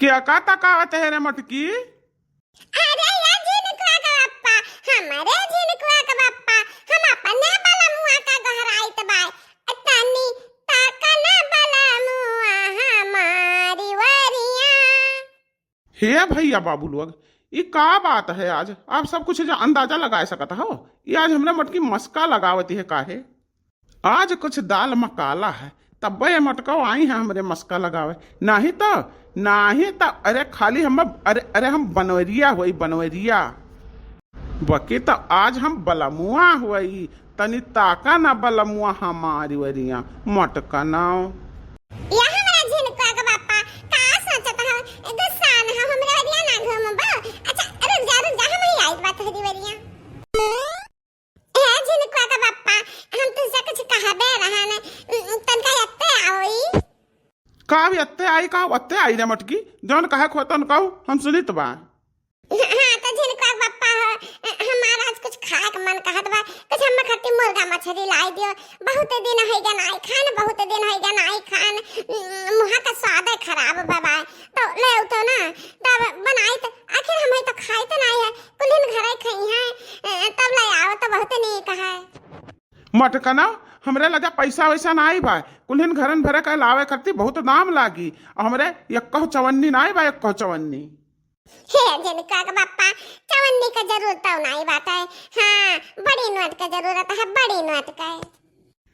क्या का तकावत है रे मटकी? अरे या झिनकुआ का पप्पा, हमारे झिनकुआ का पप्पा, हम अपने बलमुआ का गहराइत बाय तनी ताका ना बलमुआ हमारी वरिया। हे भैया बाबू लोग, ये का बात है आज? आप सब कुछ जो अंदाजा लगा सकता हो। ये आज हमने मटकी मस्का लगावती है काहे? आज कुछ दाल मकाला है, तब ये मटको आई है हमरे मस्का लगावे। नहीं तो अरे खाली हम अरे हम बनवरिया हुई बनवरिया बकी तो आज हम बलमुआ हुई तनी ताका ना बलमुआ हमारी वरिया मटका नाव। या हमारा झिनकुआ का पप्पा का सोचत हो गुस्सा न हो हमरे वरिया ना घूमबो। अच्छा रुक जा हम ही आई बात हरी वरिया। ए झिनकुआ का पप्पा, हम तुझसे कुछ कहबे रहा न तनका यत्ते आओई। का भी अत्ते आई रे मटकी, जौन कहे खोतन कहू हम सुनित बा। हाँ तो झिनकुआ का पप्पा हो, हमारा आज कुछ खाए का मन कहत बा, कुछ हम खट्टी मुर्गा मछली लाई दियो। बहुत दिन हो गया नाई खान, बहुत दिन हो गया नाई खान, मुहा का स्वाद खराब बाबा। तो ले उतो ना तब बनाई तो आखिर हम तो खाई तो नहीं है, कुल दिन घरे खाई है तब ले आओ तो बहुत नहीं कहा। मटका ना हमरे लगा पैसा वैसा ना आई बा, कुल्हिन घरन भरे का लावे करती बहुत दाम लागी। और हमरे यक्को चवन्नी ना आई बा, यक्को चवन्नी। हे झिनकुआ का पप्पा, चवन्नी का जरूरत तो नहीं बात है। हाँ बड़ी नोट का जरूरत है, बड़ी नोट का।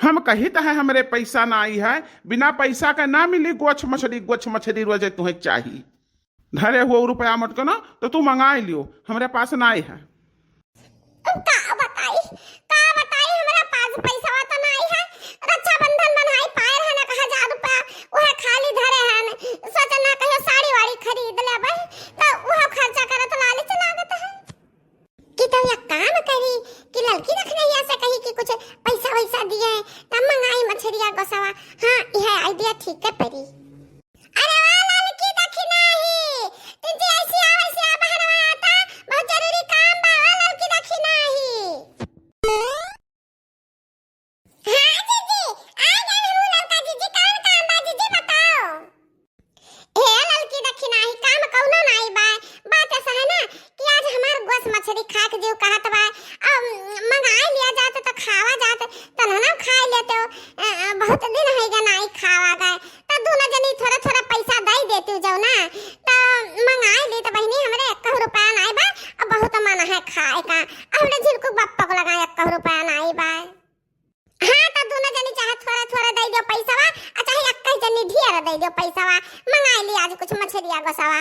हम कही तो है हमरे पैसा ना आई है, बिना पैसा का ना मिली गोछ मछली रोजे तुम्हें चाहिए। धरे हुआ रुपया मटको ना तो तू मंगा लियो, हमरे पास ना आई है। का बताई हमारा पास पैसा तो नहीं है। रक्षाबंधन बनाई पाए है ना, कहा 1000 रुपया वह खाली धरे है। सोच ना कहियो साड़ी वाड़ी खरीद लेबै तो वह खर्चा करे तो लालच लागत है कि तो ये काम करी कि लड़की रखने या से कही कि कुछ पैसा वैसा दिए तब मंगाई मछरिया गोसवा। हां यह आइडिया ठीक है परी। अरे वाह लड़की दखिना ही तुझे ऐसी आ बहनवा आता, बहुत जरूरी काम बा लड़की दखिना ही। मछली खा के जो कहत बा मंगाई लिया जात तो खावा जात तो ना खाई लेते हो। बहुत दिन हो गया नहीं खावा गए तो दोनों जनी थोड़ा थोड़ा पैसा दे देती जाओ ना तो मंगाई ली तो बहनी हमरे 1 रुपया नहीं बा और बहुत मन है खाए का। हमरे झिनकू बप्पा को लगा 1 रुपया नहीं बा। हाँ तो दोनों जनी चाहे थोड़ा थोड़ा दे दो पैसावा, चाहे 1 जनी ढेर दे दो पैसावा। मंगाई ली आज कुछ मछलिया गोसवा।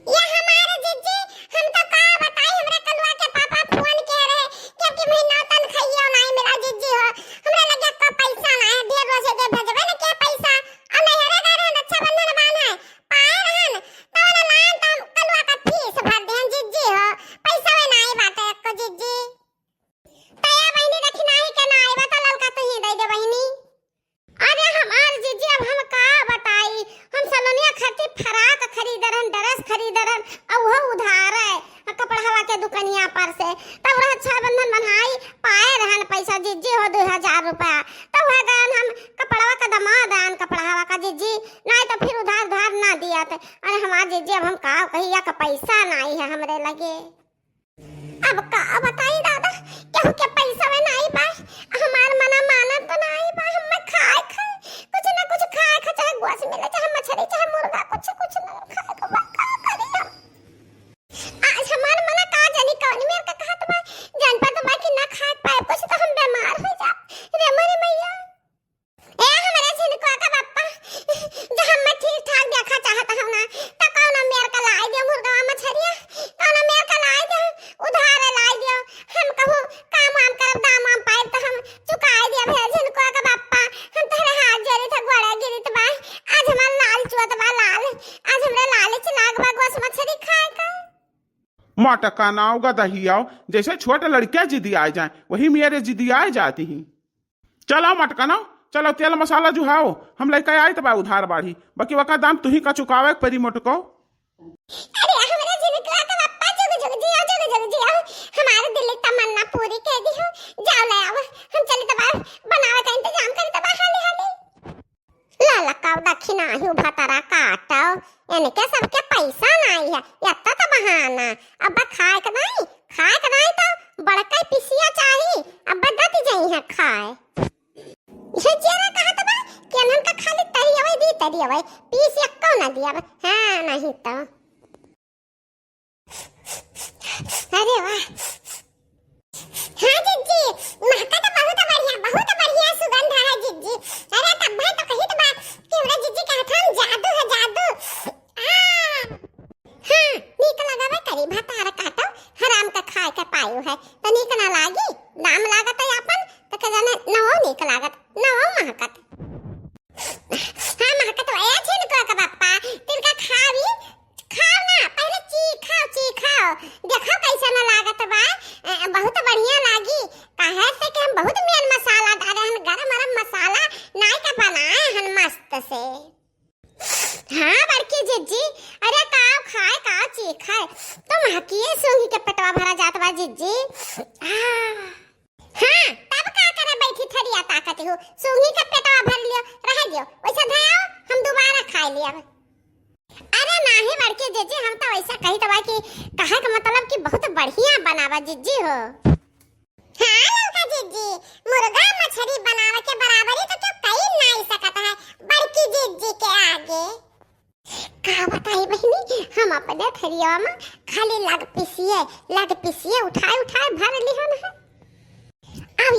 ये हमारे जीजी हम तो का बताई हमरे कलुआ के पापा फोन किए रहे कि अब की महीना तन खाइयो नहीं मेरा जीजी हो। हमरे लगे का पैसा ना है, ढेर रोज दे भेजबे ना के पैसा और नहीं रे गारे रक्षाबंधन बान है पाए रहन तो ना लान तो कलुआ का फीस भर देन जीजी हो। पैसा वे नहीं बाटे एको जीजी तया बहनी देखी नहीं के ना आइबा तो ललका तो ही दे दे बहनी। अरे हमार जीजी अब हम का बताई, हम सलोनिया खाती फराक खरीदरन, ड्रेस खरीदरन और वो उधार है कपड़ा हवा के दुकानिया पर से। तब रक्षाबंधन बनाई पाए रहन पैसा जीजी हो 2000 रुपया तब वह गन हम कपड़वा का दामाद आन कपड़ा हवा का जीजी नहीं तो फिर उधार ना दिया थे। अरे हमार जीजी अब हम का कहिया का पैसा नहीं है हमरे लगे। अब का बताई दादा केहू के पैसा में नहीं बा, हमार मना मानत तो नहीं बा। हम खाए कुछ ना कुछ खाए चाहे गोश मिले चाहे मछली चाहे मुर्गा कुछ ना खाए को बा का करी हम। आज हमार मना का जानी कौन मेरे का कहत बा जान पर तो बा कि ना खाए पाए कुछ तो हम बीमार हो जा रे मरी मैया। ए हमारे झिनकुआ का पप्पा जो हम ठीक ठाक देखा चाहत हम ना तो कौन मेरे का लाई दे मुर्गा मछलिया, कौन मेरे का लाई दे उधार लाई दियो। हम कहूं काम वाम करब दाम वाम पाए तो हम चुकाए दिया भेज झिनकुआ का पप्पा। हम तोरे हाथ जोड़ी था गोड़ा गिरित बा, आज हमार लाल चुवत बा लाल, आज हमरे लालच लाग बा गोश मछली खाए का। मटका नाव का दहियाओ जैसे छोटे लड़कियां जिदी आ जाए वही मेरे जिदी आ जाती ही। चलो मटका नाव चलो तेल मसाला जुहाओ, हम लेके आए तो बा उधार बाढ़ी बाकी वका दाम तुही का चुकावे परी मटको। अरे हमरे झिनकुआ का पप्पा जुग जियो हमारे दिल की तमन्ना पूरी कर दी हो। जाओ ले आओ हम चली तब बनावे का इंतजाम करी तब हाली ललकाव दक्षिणा ही उभा तारा काटव इनके सबके पैसा नहीं है यत्ता तो बहाना। अब खाए के नहीं तो बड़का पिसिया चाहिए। अब दती जाई है खाए ये जेरा कहा तो बा कि हम का खाली तरी अवे पीस एक्को ना दिया हां नहीं तो। अरे वाह हाँ जिज्जी महका तो बहुत बढ़िया सुगंध है जिज्जी। अरे तब भाई तो कही तो बात कि हमरा जिज्जी कहत हम जादू है जादू। हाँ नीक लगावे करी भतार काटो हराम का खाए के पायो है तो नीक ना लागी। दाम लागत है अपन तो के जाने नवो नीक लागत नवो महकत। हाँ महकत है छिन का बापा तिनका खावी खाओ ना पहले चीखाओ देखो कैसा ना लागत बा। बहुत बढ़िया लागी काहे से कि हम बहुत मेन मसाला डाले हन गरम मसाला नाई का बनाए हन मस्त से। हाँ बड़की जिज्जी अरे खाओ चीखाए तो महकिए सूंघी के पेटवा भरा जात बा जिज्जी। हाँ तब का करे बैठी थरिया ताकत हो सूंघी के पेटवा भर लियो रह दियो वैसा धयाओ हम दोबारा खा लिया। अरे नहीं बड़के जिज्जी हम तो ऐसा कही दबा कि कहा का मतलब कि बहुत बढ़िया बनावा जिज्जी हो। हाँ लौका जिज्जी मुर्गा मछली बनावे के बराबरी तो क्यों कहीं नहीं सकता है बड़की जिज्जी के आगे। का बताई बहनी हम अपने थरिया में खाली लग पिसिए उठाए भर ली हम है। अब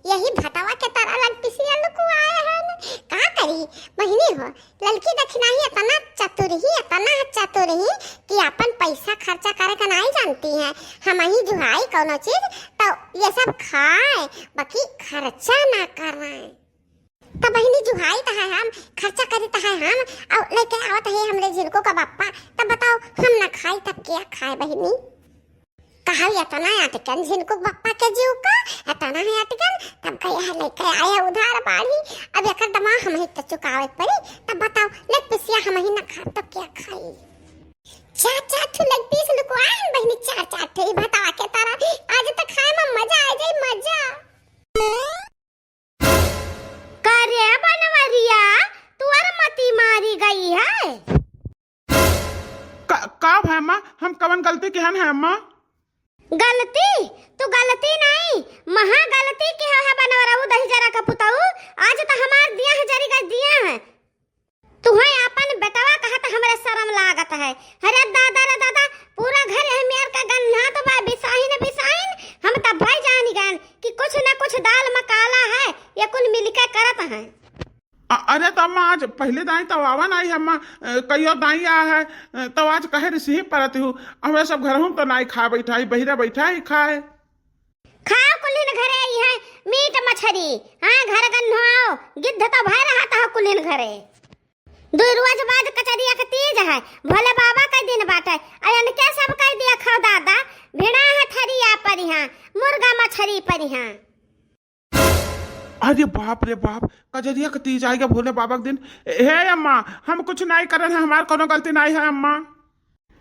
यही भटावा के तरह लग पिसिया लुकु आए हैं का करी बहनी हो। ललकी दक्षिणाई इतना चतुर ही कि अपन पैसा खर्चा करे का नहीं जानती है। हम ही जुहाई कोनो चीज तो ये सब खाए बाकी खर्चा ना कराए तो बहनी जुहाई तो है हम खर्चा करी तो है हम और लेके आवत है हमरे जिनको का बापा तब बताओ हम ना खाई तब क्या खाए बहनी। कहा इतना अटकन जिनको बापा के जीव का इतना है अटकन तब कहे लेके आया उधार बाड़ी। अब एक दमा हम ही तो चुकावे पड़ी तब बताओ लेग पीसिया हम ही ना खा तो क्या खाई। चार ठू लेग पीस लुकवा बहनी चार ठू बतावा के तारा आज तो खाए में मजा आ जाए मजा। करे बनवरिया तुअर मती मारी गई है का भाई अम्मा हम कवन गलती किहन है अम्मा। गलती तू गलती नहीं महा गलती के है बनवराऊ दही जरा का पुताऊ आज तो हमार दिया है जरी का दिया है तुहे अपन बेटवा कहत हमरे शर्म लागत है। अरे दादा पूरा घर है मेर का गन्ना तो बा बिसाइन हम त भाई जानी गन कि कुछ ना कुछ दाल मकाला है ये कुल मिलके करत है। अरे तो अम्मा आज पहले दाई तो आवन आई है अम्मा कहियो दाई आ है तो आज कहे रिसी परत हूँ हमें सब घर हूँ तो नाई खा बैठाई बहिरा बैठा ही खाए खाओ कुलिन घरे आई है मीट मछली। हाँ घर गन्नो गिद्ध तो भय रहा था कुलिन घरे दो रोज बाद कचरिया के तेज है भोले बाबा का दिन बाटे अयन के सब कर दिया खाओ दादा भिड़ा है थरिया पर यहाँ मुर्गा मछली पर यहाँ। अरे बाप रे बाप कजरिया के तीज आएगा भोले बाबा के दिन। हे अम्मा हम कुछ नहीं कर रहे हैं हमार कोनो गलती नहीं है अम्मा।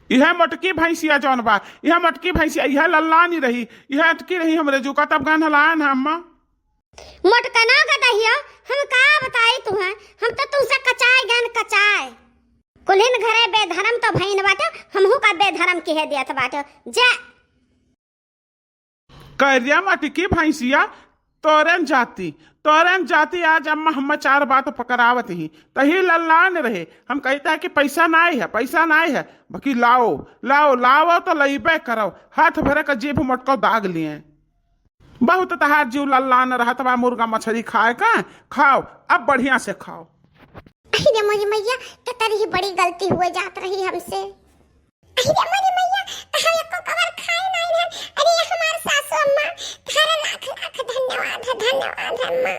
यह मटकी भैंसिया जौन बा यह मटकी भैंसिया यह लल्ला नहीं रही यह अटकी रही हमरे जो का तब गान हलायन है अम्मा। मटकना का दहिया हम का बताई तुहे हम तो तुमसे कचाए कुलिन घरे बेधर्म तो भईन बाटे हमहू का बेधर्म के दियत बाटे जा करिया मटकी भैंसिया तोरन जाती आज अम्मा हम चार बात पकड़ावत ही तही लल्लान रहे। हम कहता है कि पैसा नहीं है बाकी लाओ तो लईबे करो हाथ भरे का जेब मटको दाग लिए बहुत तहार जीव लल्लान रहत बा मुर्गा मछली खाए का खाओ अब बढ़िया से खाओ। अरे मोरी मैया तो तेरी बड़ी गलती हुए जात रही हमसे। अरे मोरी मैया हम एको कवर खाए नहीं है। अरे हमार सासू अम्मा थारा लाख धन्यवाद अम्मा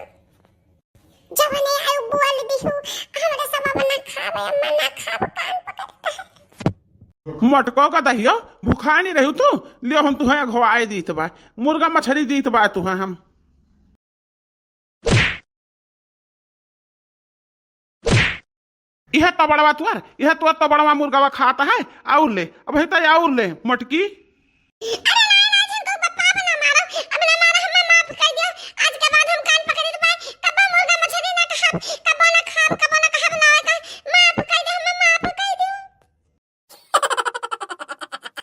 जब ने आयु बोल दिहु हमरा सब बना खावे अम्मा ना खाब कान पकड़ता है। मटको का दहियो भूखा नहीं रही तू लियो हम तुहे घवाए दीत बा मुर्गा मछली दीत बा तुहे हम। यह तो बड़वा तुअर यह तो बड़वा मुर्गा खाता है और ले अब है तो और ले मटकी। अरे ना जिनको बापा ना मारो अब ना मारो हम माफ कर दियो आज के बाद हम कान पकड़ दे कब मुर्गा मछली ना खा